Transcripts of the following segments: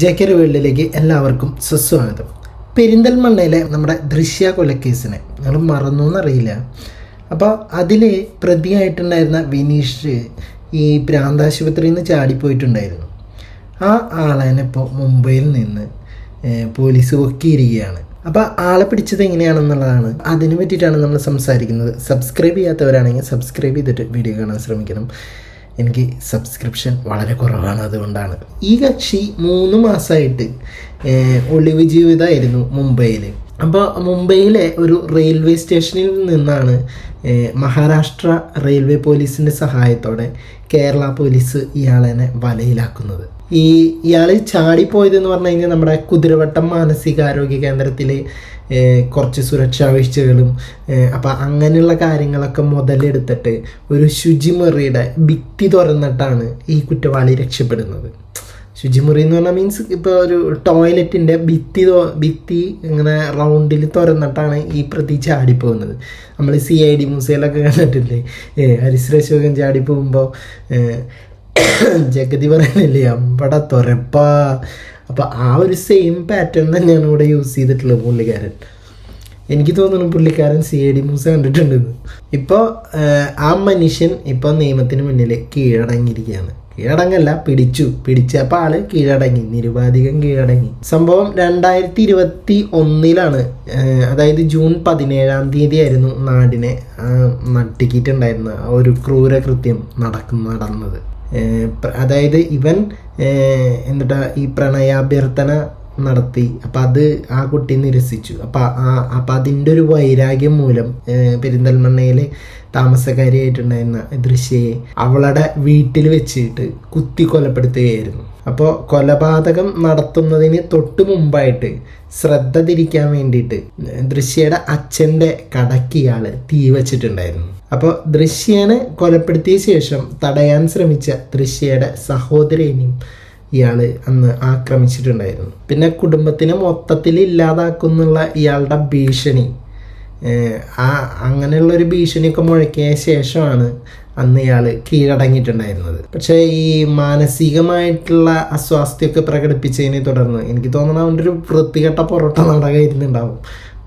JK വേൾഡിലേക്ക് എല്ലാവർക്കും സുസ്വാഗതം. പെരിന്തൽമണ്ണയിലെ നമ്മുടെ ദൃശ്യ കൊലക്കേസിനെ നിങ്ങൾ മറന്നു എന്നറിയില്ല. അപ്പോൾ അതിൽ പ്രതിയായിട്ടുണ്ടായിരുന്ന വിനീഷ് ഈ പ്രാന്താശുപത്രിയിൽ നിന്ന് ചാടിപ്പോയിട്ടുണ്ടായിരുന്നു. ആ ആളെന്നെ ഇപ്പോൾ മുംബൈയിൽ നിന്ന് പോലീസ് പൊക്കിയിരിക്കുകയാണ്. അപ്പോൾ ആളെ പിടിച്ചത് എങ്ങനെയാണെന്നുള്ളതാണ്, അതിനെ പറ്റിയിട്ടാണ് നമ്മൾ സംസാരിക്കുന്നത്. സബ്സ്ക്രൈബ് ചെയ്യാത്തവരാണെങ്കിൽ സബ്സ്ക്രൈബ് ചെയ്തിട്ട് വീഡിയോ കാണാൻ ശ്രമിക്കണം. എനിക്ക് സബ്സ്ക്രിപ്ഷൻ വളരെ കുറവാണ്, അതുകൊണ്ടാണ്. ഈ കക്ഷി 3 മാസമായിട്ട് ഒളിവ് ജീവിതമായിരുന്നു മുംബൈയിൽ. അപ്പോൾ മുംബൈയിലെ ഒരു റെയിൽവേ സ്റ്റേഷനിൽ നിന്നാണ് മഹാരാഷ്ട്ര റെയിൽവേ പോലീസിൻ്റെ സഹായത്തോടെ കേരള പോലീസ് ഇയാളെ വലയിലാക്കുന്നത്. ഇയാൾ ചാടിപ്പോയതെന്ന് പറഞ്ഞു കഴിഞ്ഞാൽ നമ്മുടെ കുതിരവട്ടം മാനസികാരോഗ്യ കേന്ദ്രത്തിൽ കുറച്ച് സുരക്ഷാ വീഴ്ചകളും അപ്പം അങ്ങനെയുള്ള കാര്യങ്ങളൊക്കെ മുതലെടുത്തിട്ട് ഒരു ശുചിമുറിയുടെ ഭിത്തി തുറന്നിട്ടാണ് ഈ കുറ്റവാളി രക്ഷപ്പെടുന്നത്. ശുചിമുറി എന്ന് പറഞ്ഞാൽ മീൻസ് ഇപ്പോൾ ഒരു ടോയ്ലറ്റിൻ്റെ ഭിത്തി ഇങ്ങനെ റൗണ്ടിൽ തുറന്നിട്ടാണ് ഈ പ്രതി ചാടിപ്പോകുന്നത്. നമ്മൾ CID മ്യൂസിയലൊക്കെ കണ്ടിട്ടില്ലേ, ഹരിശ്രീ അശോകൻ ചാടിപ്പോകുമ്പോൾ ജഗതി പറയുന്നില്ലേ അമ്പട തുറപ്പാ. അപ്പോൾ ആ ഒരു സെയിം പാറ്റേൺ തന്നെയാണ് ഇവിടെ യൂസ് ചെയ്തിട്ടുള്ളത് പുള്ളിക്കാരൻ. എനിക്ക് തോന്നുന്നു പുള്ളിക്കാരൻ CID മ്യൂസ് കണ്ടിട്ടുണ്ടെന്ന്. ഇപ്പോൾ ആ മനുഷ്യൻ ഇപ്പോൾ നിയമത്തിന് മുന്നിൽ കീഴടങ്ങിയിരിക്കുകയാണ്. കീഴടങ്ങല്ല, പിടിച്ചപ്പോൾ ആള് കീഴടങ്ങി, നിരുപാധികം കീഴടങ്ങി. സംഭവം 2021 അതായത് ജൂൺ 17 ആയിരുന്നു നാടിനെ നട്ടിക്കിട്ടുണ്ടായിരുന്ന ഒരു ക്രൂരകൃത്യം നടന്നത്. അതായത് ഇവൻ ഈ പ്രണയാഭ്യർത്ഥന നടത്തി. അപ്പം അത് ആ കുട്ടി നിരസിച്ചു. അപ്പം അതിൻ്റെ ഒരു വൈരാഗ്യം മൂലം പെരിന്തൽമണ്ണയിൽ താമസക്കാരിയായിട്ടുണ്ടായിരുന്ന ദൃശ്യയെ അവളുടെ വീട്ടിൽ വെച്ചിട്ട് കുത്തി കൊലപ്പെടുത്തുകയായിരുന്നു. അപ്പോൾ കൊലപാതകം നടത്തുന്നതിന് തൊട്ട് മുമ്പായിട്ട് ശ്രദ്ധ തിരിക്കാൻ വേണ്ടിയിട്ട് ദൃശ്യയുടെ അച്ഛൻ്റെ കടയ്ക്ക് ഇയാൾ തീ വച്ചിട്ടുണ്ടായിരുന്നു. അപ്പോൾ ദൃശ്യനെ കൊലപ്പെടുത്തിയ ശേഷം തടയാൻ ശ്രമിച്ച ദൃശ്യയുടെ സഹോദരനെയും ഇയാൾ അന്ന് ആക്രമിച്ചിട്ടുണ്ടായിരുന്നു. പിന്നെ കുടുംബത്തിനെ മൊത്തത്തിൽ ഇല്ലാതാക്കുന്നുള്ള ഇയാളുടെ ഭീഷണി, അങ്ങനെയുള്ളൊരു ഭീഷണിയൊക്കെ മുഴക്കിയ ശേഷമാണ് അന്ന് ഇയാൾ കീഴടങ്ങിയിട്ടുണ്ടായിരുന്നത്. പക്ഷേ ഈ മാനസികമായിട്ടുള്ള അസ്വാസ്ഥ്യമൊക്കെ പ്രകടിപ്പിച്ചതിനെ തുടർന്ന് എനിക്ക് തോന്നുന്നു അവൻ്റെ ഒരു വൃത്തികെട്ട പൊറോട്ട നാടകമായിരുന്നുണ്ടാവും.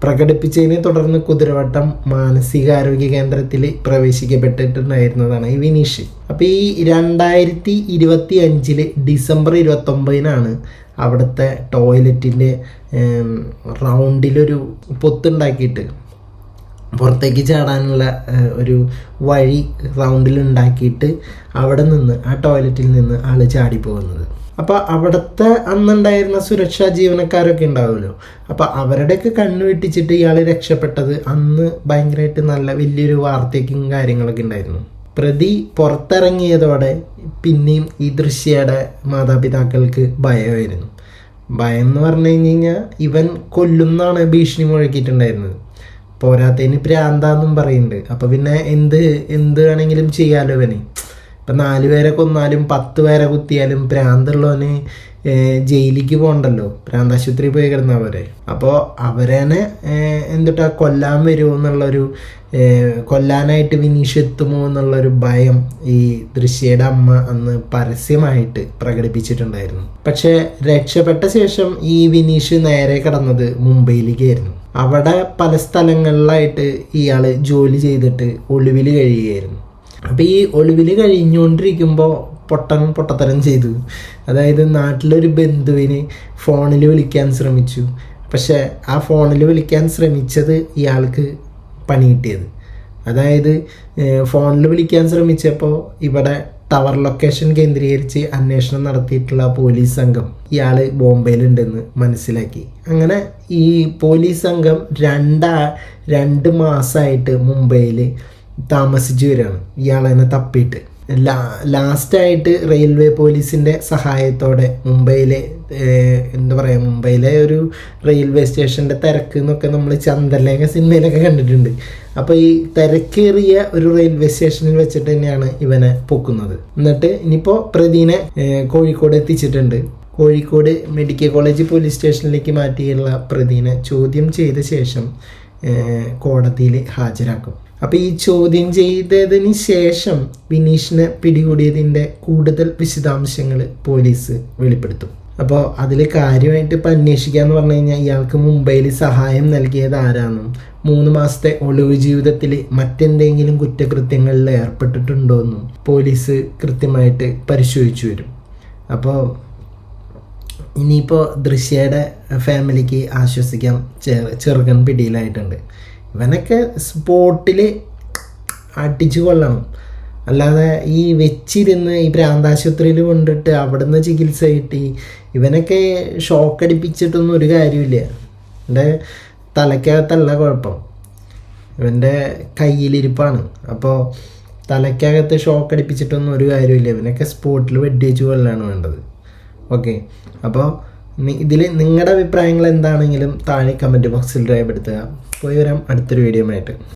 പ്രകടിപ്പിച്ചതിനെ തുടർന്ന് കുതിരവട്ടം മാനസികാരോഗ്യ കേന്ദ്രത്തിൽ പ്രവേശിക്കപ്പെട്ടിട്ടുണ്ടായിരുന്നതാണ് ഈ വിനീഷ്. അപ്പോൾ ഈ 2025 ഡിസംബർ 29 അവിടുത്തെ ടോയ്ലറ്റിൻ്റെ റൗണ്ടിലൊരു പൊത്തുണ്ടാക്കിയിട്ട് പുറത്തേക്ക് ചാടാനുള്ള ഒരു വഴി റൗണ്ടിലുണ്ടാക്കിയിട്ട് അവിടെ നിന്ന് ആ ടോയ്ലറ്റിൽ നിന്ന് ആൾ ചാടിപ്പോകുന്നത്. അപ്പോൾ അവിടുത്തെ അന്നുണ്ടായിരുന്ന സുരക്ഷാ ജീവനക്കാരൊക്കെ ഉണ്ടാവുമല്ലോ, അപ്പോൾ അവരുടെയൊക്കെ കണ്ണു വെട്ടിച്ചിട്ട് ഇയാൾ രക്ഷപ്പെട്ടത് അന്ന് ഭയങ്കരമായിട്ട് നല്ല വലിയൊരു വാർത്തയ്ക്കും കാര്യങ്ങളൊക്കെ ഉണ്ടായിരുന്നു. പ്രതി പുറത്തിറങ്ങിയതോടെ പിന്നെയും ഈ ദൃശ്യയുടെ മാതാപിതാക്കൾക്ക് ഭയമായിരുന്നു. ഭയം എന്ന് പറഞ്ഞു കഴിഞ്ഞാൽ ഇവൻ കൊല്ലുന്നാണ് ഭീഷണി മുഴക്കിയിട്ടുണ്ടായിരുന്നത്. പോരാത്തതിന് പ്രാന്താന്നും പറയുന്നുണ്ട്. അപ്പോൾ പിന്നെ എന്ത് വേണമെങ്കിലും ചെയ്യാലോ ഇവന്. ഇപ്പം 4 പേരെ കൊന്നാലും 10 പേരെ കുത്തിയാലും പ്രാന്തുള്ളവന് ജയിലിലേക്ക് പോകണ്ടല്ലോ, പ്രാന്താശുപത്രി പോയി കിടന്നാൽ പോരെ. അപ്പോൾ അവരെന്നെ കൊല്ലാൻ വരുമോ എന്നുള്ളൊരു, കൊല്ലാനായിട്ട് വിനീഷ് എത്തുമോ എന്നുള്ളൊരു ഭയം ഈ ദൃശ്യയുടെ അമ്മ അന്ന് പരസ്യമായിട്ട് പ്രകടിപ്പിച്ചിട്ടുണ്ടായിരുന്നു. പക്ഷേ രക്ഷപ്പെട്ട ശേഷം ഈ വിനീഷ് നേരെ കടന്നത് മുംബൈയിലേക്കായിരുന്നു. അവിടെ പല സ്ഥലങ്ങളിലായിട്ട് ഇയാൾ ജോലി ചെയ്തിട്ട് ഒളിവിൽ കഴിയുകയായിരുന്നു. അപ്പോൾ ഈ ഒളിവിൽ കഴിഞ്ഞുകൊണ്ടിരിക്കുമ്പോൾ പൊട്ടത്തരം ചെയ്തു. അതായത് നാട്ടിലൊരു ബന്ധുവിന് ഫോണിൽ വിളിക്കാൻ ശ്രമിച്ചു. പക്ഷേ ആ ഫോണിൽ വിളിക്കാൻ ശ്രമിച്ചത് ഇയാൾക്ക് പണി കിട്ടിയത്. അതായത് ഫോണിൽ വിളിക്കാൻ ശ്രമിച്ചപ്പോൾ ഇവിടെ ടവർ ലൊക്കേഷൻ കേന്ദ്രീകരിച്ച് അന്വേഷണം നടത്തിയിട്ടുള്ള പോലീസ് സംഘം ഇയാൾ ബോംബെയിലുണ്ടെന്ന് മനസ്സിലാക്കി. അങ്ങനെ ഈ പോലീസ് സംഘം 2 മാസമായിട്ട് മുംബൈയിൽ താമസിച്ചു വരികയാണ് ഇയാളെന്നെ തപ്പിയിട്ട്. ലാസ്റ്റായിട്ട് റെയിൽവേ പോലീസിൻ്റെ സഹായത്തോടെ മുംബൈയിലെ മുംബൈയിലെ ഒരു റെയിൽവേ സ്റ്റേഷൻ്റെ തിരക്ക് എന്നൊക്കെ നമ്മൾ ചന്ദ്രലേഖ സിനിമയിലൊക്കെ കണ്ടിട്ടുണ്ട്. അപ്പോൾ ഈ തിരക്കേറിയ ഒരു റെയിൽവേ സ്റ്റേഷനിൽ വെച്ചിട്ട് തന്നെയാണ് ഇവനെ പൊക്കുന്നത്. എന്നിട്ട് ഇനിയിപ്പോൾ പ്രതിനെ കോഴിക്കോട് എത്തിച്ചിട്ടുണ്ട്. കോഴിക്കോട് മെഡിക്കൽ കോളേജ് പോലീസ് സ്റ്റേഷനിലേക്ക് മാറ്റിയുള്ള പ്രതിനെ ചോദ്യം ചെയ്ത ശേഷം കോടതിയിൽ ഹാജരാക്കും. അപ്പോൾ ഈ ചോദ്യം ചെയ്തതിന് ശേഷം വിനീഷിനെ പിടികൂടിയതിൻ്റെ കൂടുതൽ വിശദാംശങ്ങൾ പോലീസ് വെളിപ്പെടുത്തും. അപ്പോൾ അതിൽ കാര്യമായിട്ട് ഇപ്പോൾ അന്വേഷിക്കുക എന്ന് പറഞ്ഞു കഴിഞ്ഞാൽ ഇയാൾക്ക് മുംബൈയിൽ സഹായം നൽകിയത് ആരാണെന്നും 3 മാസത്തെ ഒളിവ് ജീവിതത്തിൽ മറ്റെന്തെങ്കിലും കുറ്റകൃത്യങ്ങളിൽ ഏർപ്പെട്ടിട്ടുണ്ടോ എന്നും പോലീസ് കൃത്യമായിട്ട് പരിശോധിച്ചു വരും. അപ്പോൾ ഇനിയിപ്പോൾ ദൃശ്യയുടെ ഫാമിലിക്ക് ആശ്വസിക്കാം, ചെറുക്കൻ പിടിയിലായിട്ടുണ്ട്. ഇവനൊക്കെ സ്പോട്ടിൽ അടിച്ചു കൊള്ളണം, അല്ലാതെ ഈ വെച്ചിരുന്ന് ഈ പ്രാന്താശുപത്രിയിൽ കൊണ്ടിട്ട് അവിടുന്ന് ചികിത്സ കിട്ടി ഇവനൊക്കെ ഷോക്കടിപ്പിച്ചിട്ടൊന്നും ഒരു കാര്യമില്ല. എൻ്റെ തലയ്ക്കകത്തല്ല കുഴപ്പം, ഇവൻ്റെ കയ്യിലിരിപ്പാണ്. അപ്പോൾ തലയ്ക്കകത്ത് ഷോക്കടിപ്പിച്ചിട്ടൊന്നും ഒരു കാര്യമില്ല, ഇവനൊക്കെ സ്പോട്ടിൽ വെടിവെച്ച് കൊല്ലാണ് വേണ്ടത്. ഓക്കെ, അപ്പോൾ ഇതിൽ നിങ്ങളുടെ അഭിപ്രായങ്ങൾ എന്താണെങ്കിലും താഴെ കമൻറ്റ് ബോക്സിൽ രേഖപ്പെടുത്തുക. പോയി വരാം അടുത്തൊരു വീഡിയോ ആയിട്ട്.